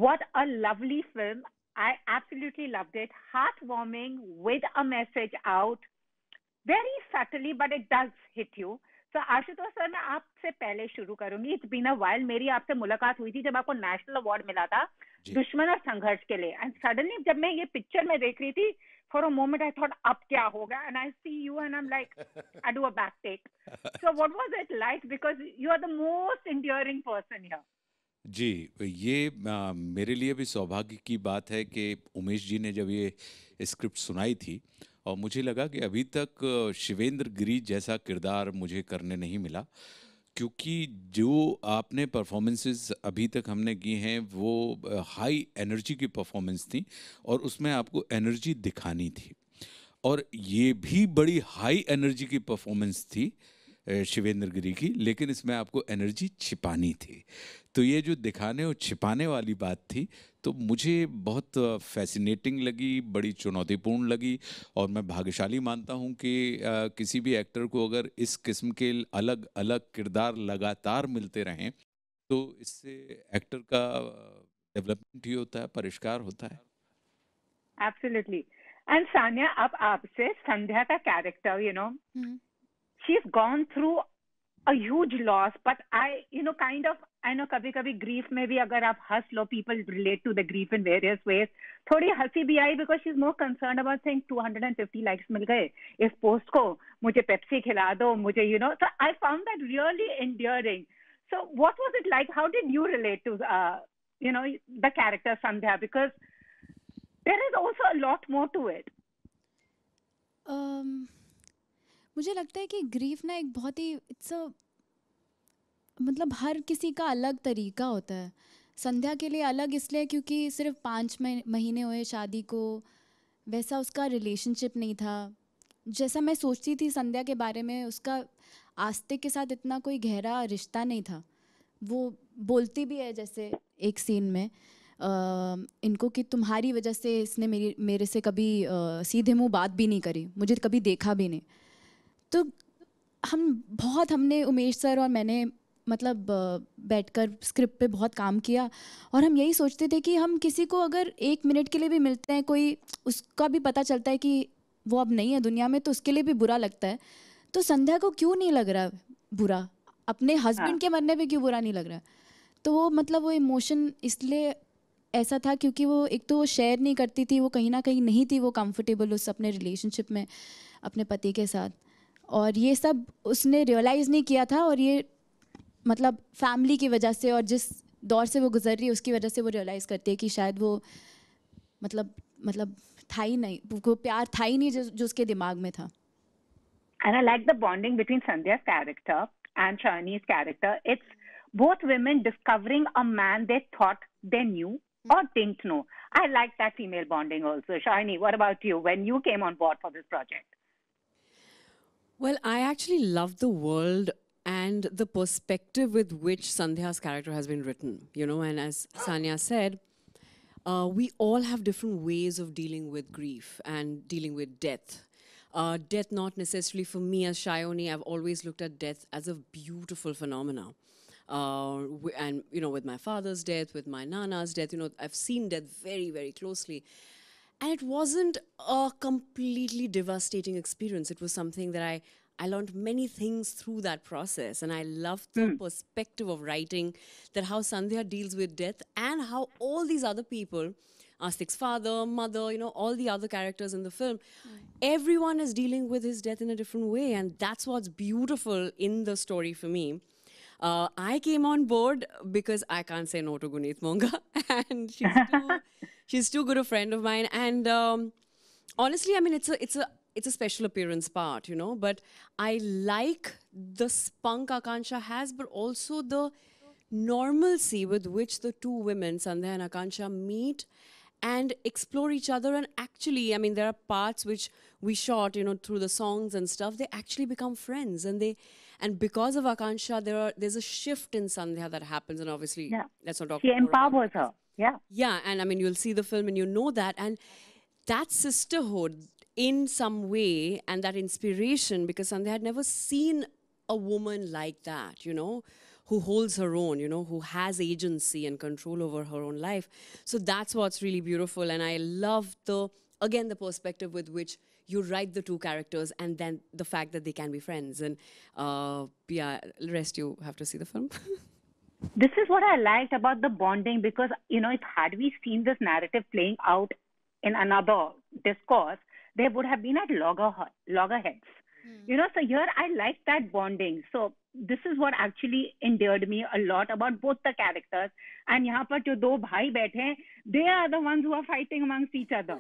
what a lovely film. I absolutely loved it. Heartwarming with a message out. Very subtly, but it does hit you. So Ashutosh sir मैं आपसे पहले शुरू करूंगी. It's been a while. मेरी आपसे मुलाकात हुई थी जब आपको नेशनल अवार्ड मिला था जी दुश्मन और संघर्ष के लिए. एंड सडनली जब मैं ये पिक्चर में देख रही थी, for a moment I thought अब क्या होगा, and I see you and I'm like, I do a back take. So what was it like, because you are the most endearing person here. जी, ये मेरे लिए भी सौभाग्य की बात है कि उमेश जी ने जब ये स्क्रिप्ट सुनाई थी और मुझे लगा कि अभी तक शिवेंद्र गिरी जैसा किरदार मुझे करने नहीं मिला, क्योंकि जो आपने परफॉर्मेंसेस अभी तक हमने की हैं वो हाई एनर्जी की परफॉर्मेंस थी और उसमें आपको एनर्जी दिखानी थी, और ये भी बड़ी हाई एनर्जी की परफॉर्मेंस थी शिवेंद्र गिरी की, लेकिन इसमें आपको एनर्जी छिपानी थी. तो ये जो दिखाने और छिपाने वाली बात थी, तो मुझे बहुत फैसिनेटिंग लगी, बड़ी चुनौतीपूर्ण लगी, और मैं भाग्यशाली मानता हूँ कि किसी भी एक्टर को अगर इस किस्म के अलग अलग किरदार लगातार मिलते रहें तो इससे एक्टर का डेवलपमेंट ही होता है, परिष्कार होता है. Absolutely. And Sanya, अब आपसे संध्या का character, she's gone through a huge loss, but I, kind of, I know कभी-कभी grief में भी अगर आप हंस लो, people relate to the grief in various ways. थोड़ी हंसी भी आई because she's more concerned about saying 250 likes मिल गए इस पोस्ट को, मुझे पेप्सी खिला दो, मुझे, so I found that really endearing. So what was it like? How did you relate to, the character Sandhya? Because there is also a lot more to it. मुझे लगता है कि ग्रीफ ना एक बहुत ही मतलब हर किसी का अलग तरीका होता है. संध्या के लिए अलग इसलिए क्योंकि सिर्फ 5 महीने हुए शादी को, वैसा उसका रिलेशनशिप नहीं था जैसा मैं सोचती थी संध्या के बारे में. उसका आस्तिक के साथ इतना कोई गहरा रिश्ता नहीं था. वो बोलती भी है जैसे एक सीन में इनको कि तुम्हारी वजह से इसने मेरे से कभी सीधे मुंह बात भी नहीं करी, मुझे कभी देखा भी नहीं. तो हमने उमेश सर और मैंने मतलब बैठकर स्क्रिप्ट पे बहुत काम किया, और हम यही सोचते थे कि हम किसी को अगर 1 मिनट के लिए भी मिलते हैं, कोई उसका भी पता चलता है कि वो अब नहीं है दुनिया में, तो उसके लिए भी बुरा लगता है. तो संध्या को क्यों नहीं लग रहा बुरा, अपने हस्बैंड के मरने पे क्यों बुरा नहीं लग रहा. तो वो मतलब वो इमोशन इसलिए ऐसा था क्योंकि वो एक तो वो शेयर नहीं करती थी, वो कहीं ना कहीं नहीं थी वो कंफर्टेबल उस अपने रिलेशनशिप में अपने पति के साथ, और ये सब उसने रियलाइज़ नहीं किया था. और ये मतलब फैमिली की वजह से और जिस दौर से वो गुजर रही है उसकी वजह से वो रियलाइज़ करती है कि शायद वो मतलब था ही नहीं, वो प्यार था ही नहीं जो उसके दिमाग में था. And I like the bonding between Sandhya's character and Shani's character. It's both women discovering a man they thought they knew or didn't know. I like that female bonding also. Shani, what about you when you came on board for this project? Well, I actually love the world and the perspective with which Sandhya's character has been written, and as Sanya said, we all have different ways of dealing with grief and dealing with death. Death, not necessarily for me as Shayoni, I've always looked at death as a beautiful phenomena. And, with my father's death, with my nana's death, I've seen death very, very closely. And it wasn't a completely devastating experience. It was something that I learned many things through that process. And I loved the perspective of writing, that how Sandhya deals with death and how all these other people, Astik's father, mother, all the other characters in the film, everyone is dealing with his death in a different way. And that's what's beautiful in the story for me. I came on board because I can't say no to Guneet Monga. And she's too good a friend of mine. And honestly, I mean, it's a special appearance part, but I like the spunk Akansha has, but also the normalcy with which the two women, Sandhya and Akansha, meet and explore each other. And actually, I mean, there are parts which we shot, through the songs and stuff, they actually become friends. And because of Akansha, there's a shift in Sandhya that happens. And obviously, let's not talk She empowers her. Yeah. Yeah, and I mean, you'll see the film and you know that. And that sisterhood in some way and that inspiration, because Sandhya had never seen a woman like that, you know, who holds her own, you know, who has agency and control over her own life. So that's what's really beautiful. And I love again, the perspective with which you write the two characters, and then the fact that they can be friends. And yeah, the rest you have to see the film. This is what I liked about the bonding, because, you know, if had we seen this narrative playing out in another discourse, there would have been at loggerheads. You know, so here I like that bonding. So this is what actually endeared me a lot about both the characters. And यहाँ पर जो दो भाई बैठे हैं, they are the ones who are fighting amongst each other.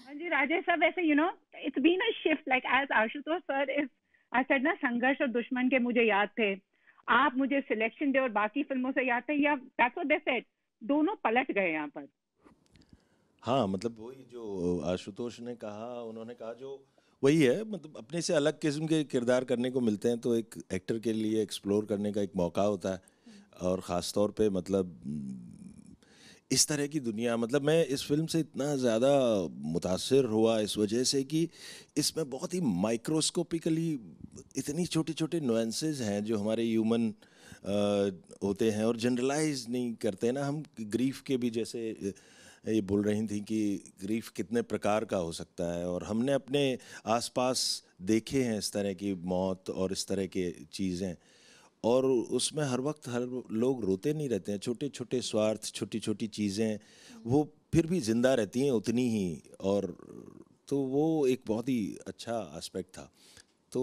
And Rajesh sir, वैसे, you know, it's been a shift. Like as Ashutosh sir is, I said ना, संघर्ष और दुश्मन के मुझे याद थे. आप मुझे सिलेक्शन डे और बाकी फिल्मों से याद थे, या that's what they said. दोनों पलट गए यहाँ पर. हाँ, मतलब वही जो आशुतोष ने कहा, उन्होंने कहा जो वही है, मतलब अपने से अलग किस्म के किरदार करने को मिलते हैं तो एक एक्टर के लिए एक्सप्लोर करने का एक मौका होता है. और ख़ास तौर पे मतलब इस तरह की दुनिया, मतलब मैं इस फिल्म से इतना ज़्यादा मुतासिर हुआ इस वजह से कि इसमें बहुत ही माइक्रोस्कोपिकली इतनी छोटे छोटे नुएंसेस हैं जो हमारे ह्यूमन होते हैं और जनरलाइज नहीं करते ना हम. ग्रीफ के भी जैसे ये बोल रही थी कि ग्रीफ कितने प्रकार का हो सकता है, और हमने अपने आसपास देखे हैं इस तरह की मौत और इस तरह के चीज़ें, और उसमें हर वक्त हर लोग रोते नहीं रहते हैं. छोटे छोटे स्वार्थ, छोटी छोटी चीज़ें वो फिर भी ज़िंदा रहती हैं उतनी ही, और तो वो एक बहुत ही अच्छा एस्पेक्ट था. तो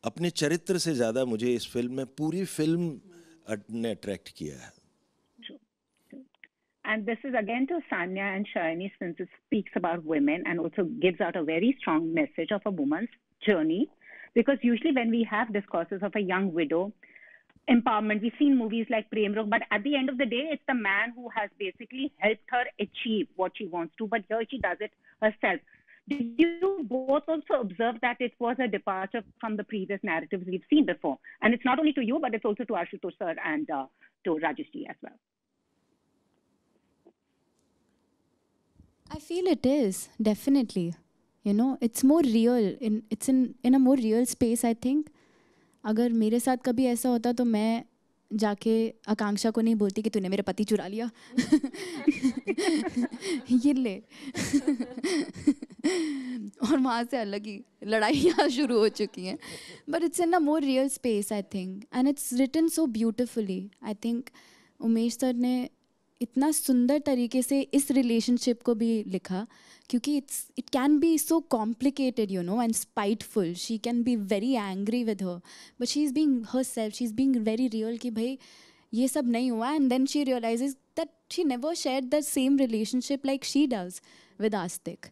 अपने चरित्र से ज़्यादा मुझे इस फिल्म में पूरी फिल्म ने अट्रैक्ट किया है. And this is again to Sanya and Shalini, since it speaks about women and also gives out a very strong message of a woman's journey. Because usually when we have discourses of a young widow, empowerment, we've seen movies like Prem Rog, but at the end of the day, it's the man who has basically helped her achieve what she wants to, but here she does it herself. Did you both also observe that it was a departure from the previous narratives we've seen before? And it's not only to you, but it's also to Ashutosh sir and to Rajesh ji as well. I feel it is, definitely. You know, it's more real. It's in a more real space, I think. अगर मेरे साथ कभी ऐसा होता तो मैं जाके आकांक्षा को नहीं बोलती कि तूने मेरे पति चुरा लिया. ये ले. और वहाँ से अलग ही लड़ाइयाँ शुरू हो चुकी हैं. But it's in a more real space, I think. And it's written so beautifully. I think Umesh sir ने इतना सुंदर तरीके से इस रिलेशनशिप को भी लिखा, क्योंकि it can be so complicated, you know, and spiteful. She can be very angry with her, but she's being herself. She's being very real कि भाई ये सब नहीं हुआ, and then she realizes that she never shared the same relationship like she does with Astik.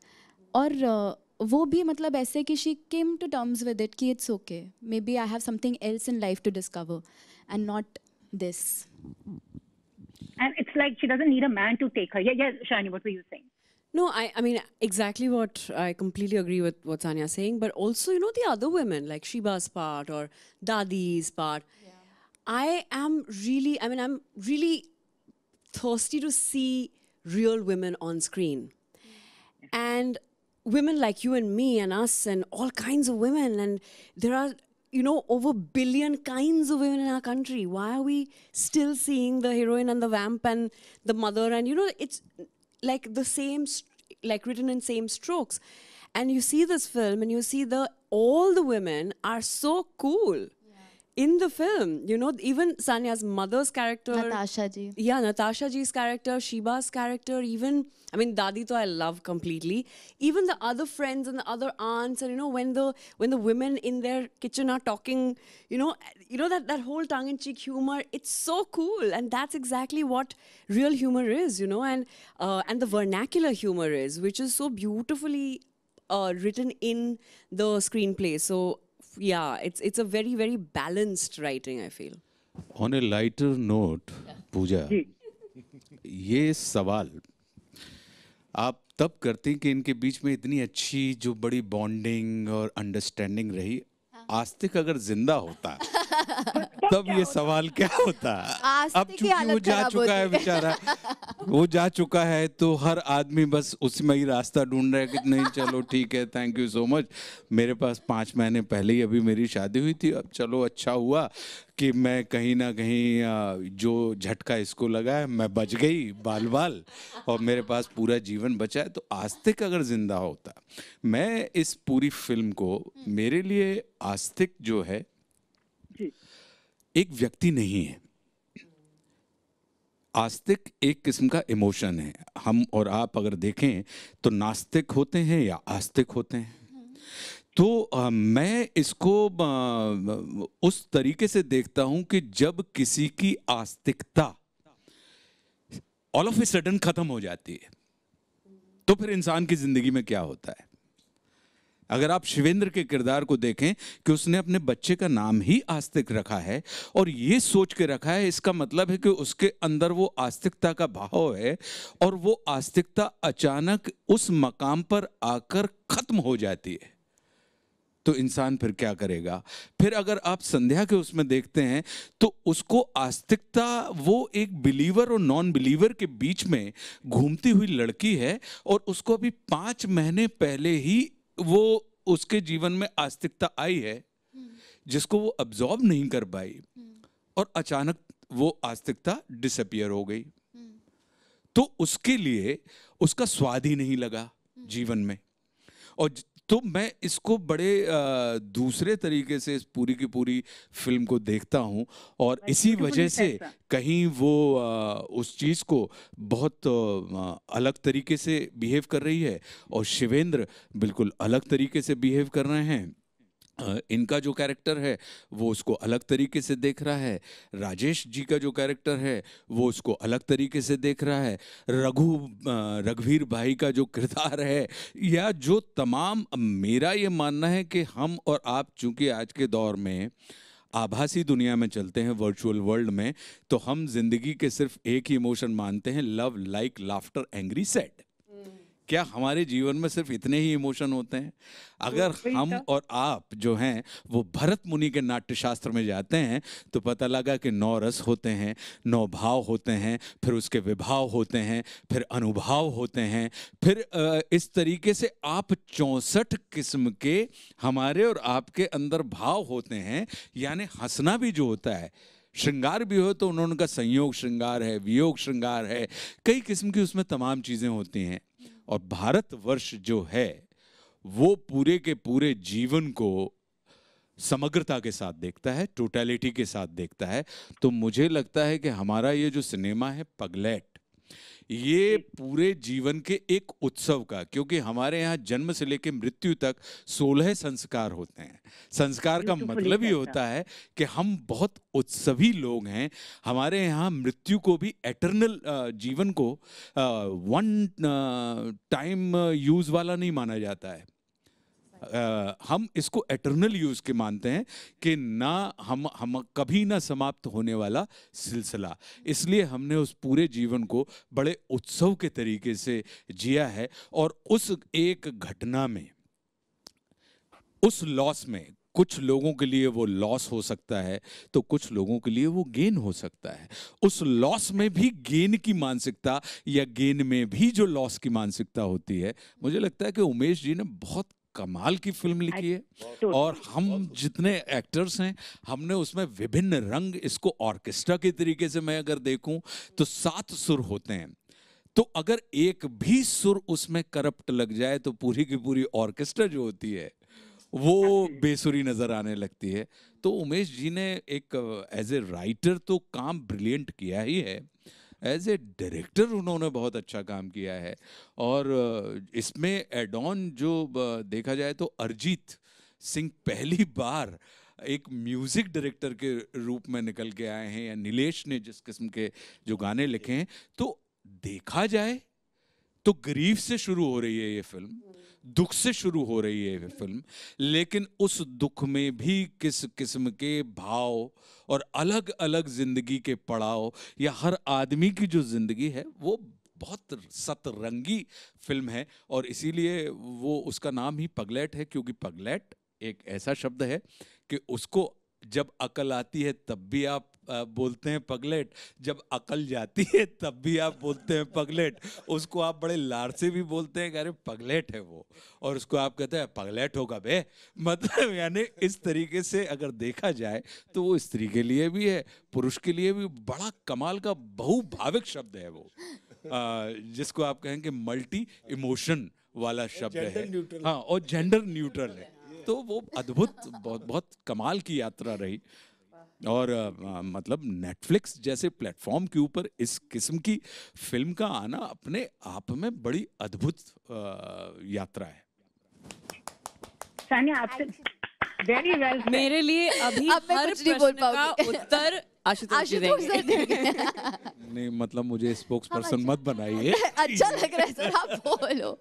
और वो भी मतलब ऐसे कि she came to terms with it कि it's okay. Maybe I have something else in life to discover, and not this. And it's like she doesn't need a man to take her. Yeah, Shani, what were you saying? No, I mean, exactly what I completely agree with what Sanya's saying, but also, you know, the other women, like Shiba's part or Dadi's part. Yeah. I'm really thirsty to see real women on screen. And women like you and me and us and all kinds of women. And there are, you know, over 1 billion kinds of women in our country. Why are we still seeing the heroine and the vamp and the mother? And, you know, it's like the same, like written in same strokes. And you see this film and you see all the women are so cool in the film. You know, even Sanya's mother's character. Natasha ji. Yeah, Natasha ji's character, Shiba's character, even, I mean, Dadi to I love completely. Even the other friends and the other aunts, and you know, when the women in their kitchen are talking, you know that whole tongue-in-cheek humor, it's so cool. And that's exactly what real humor is, you know, and the vernacular humor is, which is so beautifully written in the screenplay. So yeah, it's a very, very balanced writing, I feel. On a lighter note, Pooja, ये सवाल आप तब करती कि इनके बीच में इतनी अच्छी जो बड़ी बॉन्डिंग और अंडरस्टैंडिंग रही, आस्तिक अगर जिंदा होता तब ये सवाल क्या होता? अब चूंकि वो जा चुका है बेचारा, वो जा चुका है तो हर आदमी बस उसमें ही रास्ता ढूंढ रहा है कि नहीं चलो ठीक है, थैंक यू सो मच, मेरे पास 5 महीने पहले ही अभी मेरी शादी हुई थी, अब चलो अच्छा हुआ कि मैं कहीं ना कहीं जो झटका इसको लगा है मैं बच गई बाल बाल, और मेरे पास पूरा जीवन बचा है। तो आस्तिक अगर जिंदा होता, मैं इस पूरी फिल्म को, मेरे लिए आस्तिक जो है एक व्यक्ति नहीं है, आस्तिक एक किस्म का इमोशन है। हम और आप अगर देखें तो नास्तिक होते हैं या आस्तिक होते हैं। तो मैं इसको उस तरीके से देखता हूं कि जब किसी की आस्तिकता ऑल ऑफ ए सडन खत्म हो जाती है तो फिर इंसान की जिंदगी में क्या होता है। अगर आप शिवेंद्र के किरदार को देखें कि उसने अपने बच्चे का नाम ही आस्तिक रखा है और ये सोच के रखा है, इसका मतलब है कि उसके अंदर वो आस्तिकता का भाव है और वो आस्तिकता अचानक उस मकाम पर आकर खत्म हो जाती है, तो इंसान फिर क्या करेगा। फिर अगर आप संध्या के उसमें देखते हैं तो उसको आस्तिकता, वो एक बिलीवर और नॉन बिलीवर के बीच में घूमती हुई लड़की है और उसको अभी 5 महीने पहले ही वो उसके जीवन में आस्तिकता आई है जिसको वो अब्सॉर्ब नहीं कर पाई और अचानक वो आस्तिकता डिसअपियर हो गई। तो उसके लिए उसका स्वाद ही नहीं लगा जीवन में। और तो मैं इसको बड़े दूसरे तरीके से इस पूरी की पूरी फिल्म को देखता हूँ और इसी वजह से कहीं वो उस चीज़ को बहुत अलग तरीके से बिहेव कर रही है और शिवेंद्र बिल्कुल अलग तरीके से बिहेव कर रहे हैं। इनका जो कैरेक्टर है वो उसको अलग तरीके से देख रहा है, राजेश जी का जो कैरेक्टर है वो उसको अलग तरीके से देख रहा है, रघुवीर भाई का जो किरदार है, या जो तमाम, मेरा ये मानना है कि हम और आप चूंकि आज के दौर में आभासी दुनिया में चलते हैं, वर्चुअल वर्ल्ड में, तो हम जिंदगी के सिर्फ एक ही इमोशन मानते हैं, love, like, laughter, angry, sad. क्या हमारे जीवन में सिर्फ इतने ही इमोशन होते हैं? अगर हम और आप जो हैं वो भरत मुनि के नाट्यशास्त्र में जाते हैं तो पता लगा कि 9 रस होते हैं, 9 भाव होते हैं, फिर उसके विभाव होते हैं, फिर अनुभाव होते हैं, फिर इस तरीके से आप 64 किस्म के हमारे और आपके अंदर भाव होते हैं। यानी हंसना भी जो होता है, श्रृंगार भी हो तो उन्होंने का संयोग श्रृंगार है, वियोग श्रृंगार है, कई किस्म की उसमें तमाम चीजें होती हैं। और भारतवर्ष जो है वो पूरे के पूरे जीवन को समग्रता के साथ देखता है, टोटलिटी के साथ देखता है। तो मुझे लगता है कि हमारा ये जो सिनेमा है पगलेट, ये पूरे जीवन के एक उत्सव का, क्योंकि हमारे यहाँ जन्म से लेकर मृत्यु तक 16 संस्कार होते हैं। संस्कार का मतलब ही होता है कि हम बहुत उत्सवी लोग हैं। हमारे यहाँ मृत्यु को भी एटर्नल, जीवन को वन टाइम यूज वाला नहीं माना जाता है। हम इसको एटर्नल यूज के मानते हैं कि ना हम कभी ना समाप्त होने वाला सिलसिला। इसलिए हमने उस पूरे जीवन को बड़े उत्सव के तरीके से जिया है। और उस एक घटना में, उस लॉस में, कुछ लोगों के लिए वो लॉस हो सकता है तो कुछ लोगों के लिए वो गेन हो सकता है। उस लॉस में भी गेन की मानसिकता या गेन में भी जो लॉस की मानसिकता होती है, मुझे लगता है कि उमेश जी ने बहुत कमाल की फिल्म लिखी है। और हम जितने एक्टर्स हैं हमने उसमें विभिन्न रंग, इसको ऑर्केस्ट्रा के तरीके से मैं अगर देखूं तो 7 सुर होते हैं। तो अगर एक भी सुर उसमें करप्ट लग जाए तो पूरी की पूरी ऑर्केस्ट्रा जो होती है वो बेसुरी नजर आने लगती है। तो उमेश जी ने एक एज ए राइटर तो काम ब्रिलियंट किया ही है, एज ए डायरेक्टर उन्होंने बहुत अच्छा काम किया है। और इसमें एड ऑन जो देखा जाए तो अरिजीत सिंह पहली बार एक म्यूजिक डायरेक्टर के रूप में निकल के आए हैं, या नीलेश ने जिस किस्म के जो गाने लिखे हैं। तो देखा जाए तो ग्रीफ से शुरू हो रही है ये फिल्म, दुख से शुरू हो रही है ये फिल्म, लेकिन उस दुख में भी किस किस्म के भाव और अलग अलग जिंदगी के पड़ाव, या हर आदमी की जो जिंदगी है वो बहुत सतरंगी फिल्म है। और इसीलिए वो उसका नाम ही पगलेट है, क्योंकि पगलेट एक ऐसा शब्द है कि उसको जब अकल आती है तब भी आप बोलते हैं पगलेट, जब अकल जाती है तब भी आप बोलते हैं पगलेट। उसको आप बड़े लाड़ से भी बोलते हैं कि अरे पगलेट है वो, और उसको आप कहते हैं पगलेट होगा बे। मतलब यानी इस तरीके से अगर देखा जाए तो वो स्त्री के लिए भी है, पुरुष के लिए भी बड़ा कमाल का बहुभाविक शब्द है वो, जिसको आप कहेंगे मल्टी इमोशन वाला शब्द है। हाँ, और जेंडर न्यूट्रल है। तो वो अद्भुत, बहुत बहुत कमाल की यात्रा रही। और मतलब नेटफ्लिक्स जैसे प्लेटफॉर्म के ऊपर इस किस्म की फिल्म का आना अपने आप में बड़ी अद्भुत यात्रा है। सानिया, आपसे वेरी वेल। मेरे लिए अभी हर प्रश्न का उत्तर आशुतोष जी देंगे। नहीं, मतलब मुझे स्पोक्स पर्सन मत बनाइए। अच्छा लग रहा है सर, आप बोलो।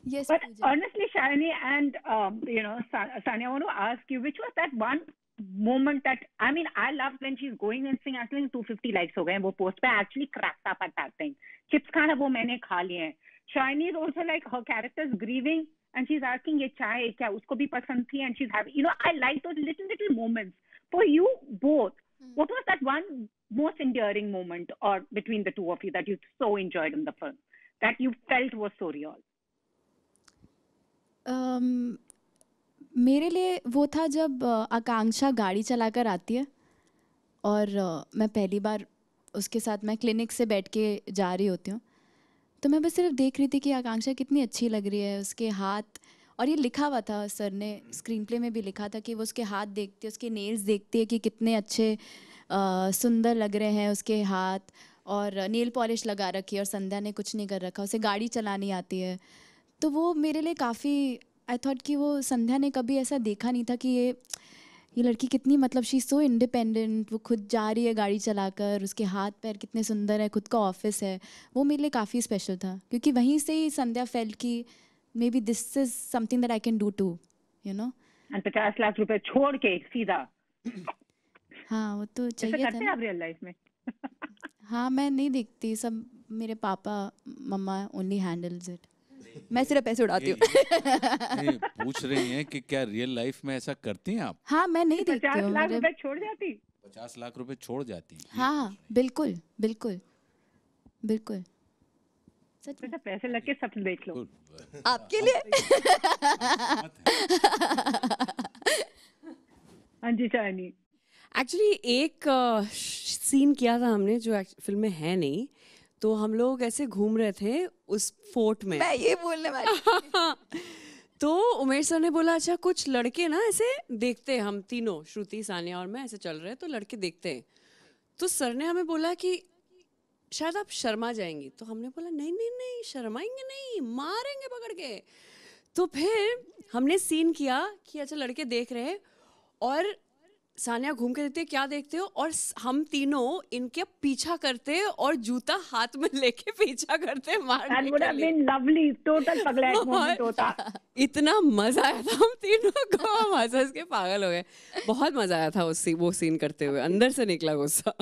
Yes, but Pooja. honestly, Shalini and Sanya, I want to ask you, which was that one moment that, I mean, I loved when she's going and saying, actually 250 likes हो गए हैं वो post पे, actually cracked up at that time. Chips खाना वो मैंने खा लिए हैं. Shalini is also like, her character is grieving and she's asking ये चाय क्या उसको भी पसंद थी, and she's having, I like those little moments. For you both, what was that one most endearing moment or between the two of you that you so enjoyed in the film, that you felt was so real? मेरे लिए वो था जब आकांक्षा गाड़ी चलाकर आती है और मैं पहली बार उसके साथ, मैं क्लिनिक से बैठ के जा रही होती हूँ, तो मैं बस सिर्फ देख रही थी कि आकांक्षा कितनी अच्छी लग रही है, उसके हाथ, और ये लिखा हुआ था, सर ने स्क्रीन प्ले में भी लिखा था कि वो उसके हाथ देखती है, उसके नेल्स देखती है कि कितने अच्छे सुंदर लग रहे हैं उसके हाथ, और नेल पॉलिश लगा रखी है, और संध्या ने कुछ नहीं कर रखा, उसे गाड़ी चलानी आती है। तो वो मेरे लिए काफ़ी, आई थॉट कि वो संध्या ने कभी ऐसा देखा नहीं था कि ये लड़की कितनी, मतलब शी सो इंडिपेंडेंट, वो खुद जा रही है गाड़ी चलाकर, उसके हाथ पैर कितने सुंदर है, खुद का ऑफिस है। वो मेरे लिए काफ़ी स्पेशल था, क्योंकि वहीं से ही संध्या फेल्ट कि may be this is something that I can do too, you know. 50 lakh रुपए छोड़ के सीधा। हाँ, वो तो चाहिए था ना। आप रियल लाइफ में? हाँ, मैं नहीं देखती, सब मेरे पापा मम्मा ओनली हैंडल्स इट, मैं सिर्फ पैसे उड़ाती हूँ। पूछ रही हैं कि क्या रियल लाइफ में ऐसा करती हैं आप? हाँ, मैं नहीं देखती हूँ। 50 लाख रुपए छोड़ जाती? 50 लाख रुपए छोड़ जाती? हाँ, बिल्कुल बिल्कुल बिल्कुल, सच में। पैसे लग के सब देख लो आपके लिए। हाँ जी शालिनी। एक्चुअली एक सीन किया था हमने जो फिल्म में है नहीं, तो हम लोग ऐसे घूम रहे थे उस फोर्ट में, मैं ये बोलने वाली। तो उमेश सर ने बोला अच्छा कुछ लड़के ना ऐसे देखते, हम तीनों, श्रुति, सानिया और मैं ऐसे चल रहे हैं, तो लड़के देखते हैं। तो सर ने हमें बोला कि शायद आप शर्मा जाएंगी, तो हमने बोला नहीं नहीं नहीं, शर्माएंगे नहीं, मारेंगे पकड़ के। तो फिर हमने सीन किया कि अच्छा लड़के देख रहे हैं, और सानिया घूम के देखते क्या देखते हो, और हम तीनों इनके पीछा करते और जूता हाथ में लेके पीछा करते मारने के लिए। लवली, टोटल पगलैट मोमेंट होता। इतना मजा आया था, हम तीनों को हम हंस के पागल हो गए। बहुत मजा आया था वो सीन करते हुए, अंदर से निकला गुस्सा।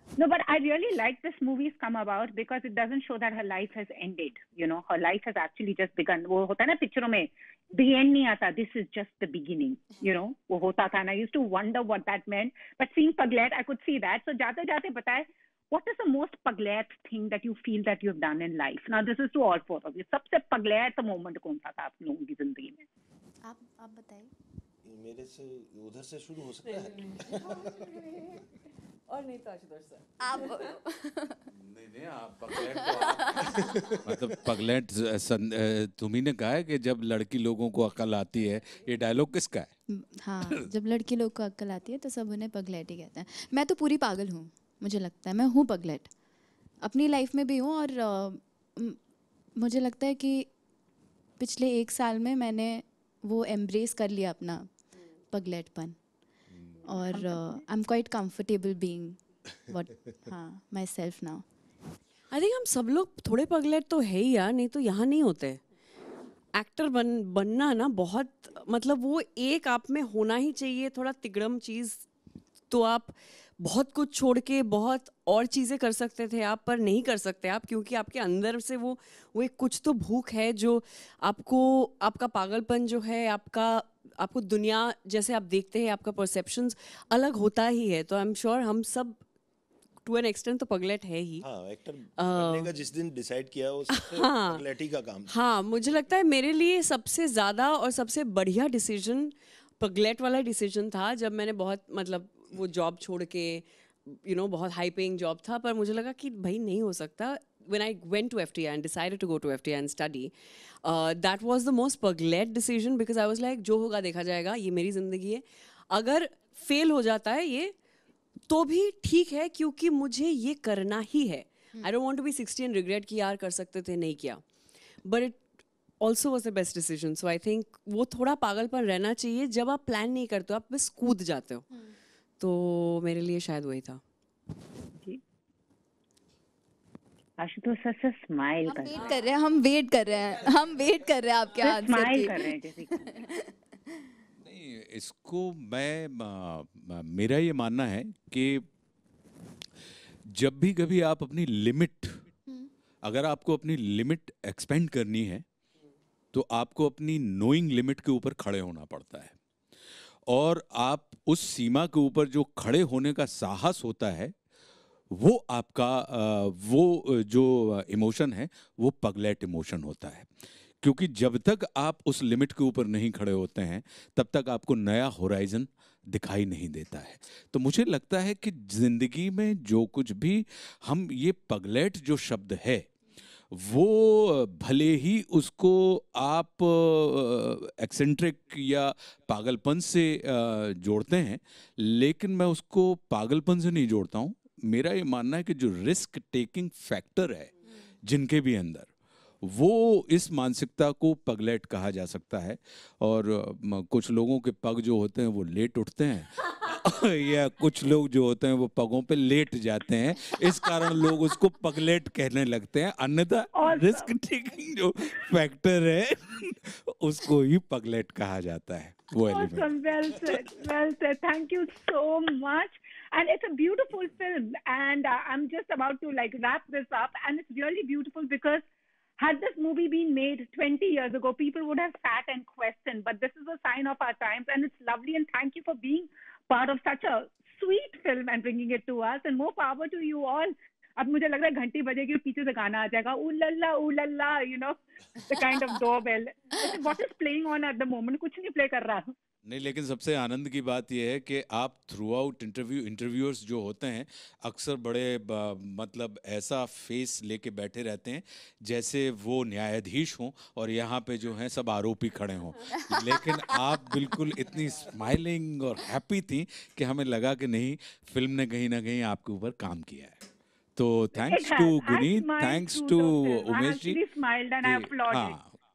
No, but I really like this movie's come about because it doesn't show that her life has ended. Her life has actually just begun. वो होता है ना पिक्चरों में, the end नहीं आता, this is just the beginning. वो होता था ना. I used to wonder what that meant. But seeing Paglet, I could see that. So जाते जाते बताए, what is the most Paglet thing that you feel that you've done in life? Now this is to all four of you. सबसे Paglet moment कौन सा था आप लोगों की जिंदगी में? आप बताइए। मेरे से उधर से शुरू हो सकता है। और नहीं तो आशुतोष सर आप नहीं आप पगलेट तो मतलब पगलेट तुम्ही ने कहा है कि जब लड़की लोगों को अकल आती है, ये डायलॉग किसका है? हाँ, जब लड़की लोग को अक्ल आती है तो सब उन्हें पगलेट ही कहते हैं। मैं तो पूरी पागल हूँ, मुझे लगता है मैं हूँ पगलेट, अपनी लाइफ में भी हूँ, और मुझे लगता है कि पिछले 1 साल में मैंने वो एम्ब्रेस कर लिया अपना पगलेटपन, और I am quite comfortable being my self now. I think हम सब लोग थोड़े पगलेट तो है ही यार, नहीं तो यहाँ नहीं होते। एक्टर बनना ना बहुत, मतलब वो एक आप में होना ही चाहिए, थोड़ा तिगड़म चीज़, तो आप बहुत कुछ छोड़ के बहुत और चीज़ें कर सकते थे आप, पर नहीं कर सकते आप, क्योंकि आपके अंदर से वो एक कुछ तो भूख है जो आपको, आपका पागलपन जो है, आपका आपको दुनिया जैसे आप देखते हैं, आपका परसेप्शंस अलग होता ही है, तो आई एम श्योर हम सब टू एन एक्सटेंट तो पगलेट है ही। हाँ, एक्टर बनने का जिस दिन डिसाइड किया वो सबसे पगलेटी का काम था। हाँ, मुझे लगता है मेरे लिए सबसे ज़्यादा और सबसे बढ़िया डिसीजन पगलेट वाला डिसीजन था, जब मैंने बहुत मतलब वो जॉब छोड़ के बहुत हाई पेइंग जॉब था, पर मुझे लगा कि भाई नहीं हो सकता। When I went to FTI and decided to go to FTI and study, that was the most puglet decision because I was like, जो होगा देखा जाएगा, ये मेरी ज़िंदगी है, अगर फेल हो जाता है ये तो भी ठीक है, क्योंकि मुझे ये करना ही है। I don't want to be 60 and regret कि यार कर सकते थे, नहीं किया। But it also was the best decision. So I think वो थोड़ा पागलपन रहना चाहिए, जब आप प्लान नहीं करते हो, आप बस कूद जाते हो। तो मेरे लिए शायद वही था। आशुतोष सर स्माइल हम वेट कर रहे हैं आपके आंसर की। स्माइल कर रहे हैं जैसे नहीं, इसको मेरा ये मानना है कि जब भी कभी आप अपनी लिमिट, अगर आपको अपनी लिमिट एक्सपेंड करनी है तो आपको अपनी नोइंग लिमिट के ऊपर खड़े होना पड़ता है, और आप उस सीमा के ऊपर जो खड़े होने का साहस होता है वो आपका वो जो इमोशन है वो पगलेट इमोशन होता है। क्योंकि जब तक आप उस लिमिट के ऊपर नहीं खड़े होते हैं तब तक आपको नया होराइजन दिखाई नहीं देता है। तो मुझे लगता है कि जिंदगी में जो कुछ भी हम ये पगलेट जो शब्द है वो भले ही उसको आप एक्सेंट्रिक या पागलपन से जोड़ते हैं, लेकिन मैं उसको पागलपन से नहीं जोड़ता हूँ। मेरा ये मानना है कि जो रिस्क टेकिंग फैक्टर है जिनके भी अंदर, वो इस मानसिकता को पगलेट कहा जा सकता है। और कुछ लोगों के पग जो होते हैं वो लेट उठते हैं या कुछ लोग जो होते हैं वो पगों पे लेट जाते हैं, इस कारण लोग उसको पगलेट कहने लगते हैं। अन्यथा रिस्क टेकिंग जो फैक्टर है उसको ही पगलेट कहा जाता है। वो Awesome, well said. Thank you so much. And it's a beautiful film. And I'm just about to wrap this up. And it's really beautiful because had this movie been made 20 years ago, people would have sat and questioned. But this is a sign of our times, and it's lovely. And thank you for being part of such a sweet film and bringing it to us. And more power to you all. अब मुझे लग रहा है घंटी बजेगी और पीछे से गाना आ जाएगा, Ulla, the kind of doorbell. What is playing on at the moment? कुछ नहीं प्ले कर रहा। नहीं, लेकिन सबसे आनंद की बात यह है कि आप थ्रू आउट इंटरव्यूअर्स जो होते हैं अक्सर बड़े मतलब ऐसा फेस लेके बैठे रहते हैं जैसे वो न्यायाधीश हों और यहाँ पे जो हैं सब आरोपी खड़े हों, लेकिन आप बिल्कुल इतनी स्माइलिंग और हैप्पी थी कि हमें लगा कि नहीं, फिल्म ने कहीं ना कहीं आपके ऊपर काम किया है। तो thanks to Guneet, thanks to Umesh ji.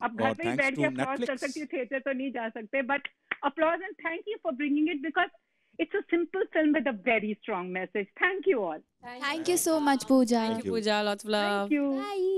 अब घर पे ही बैठ के अप्लॉज कर सकती, थिएटर तो नहीं जा सकते, but applause and thank you for bringing it because it's a simple film with a very strong message. Thank you all. Thank you so much, Pooja. Thank you, Pooja. Lots of love. Thank you. Bye.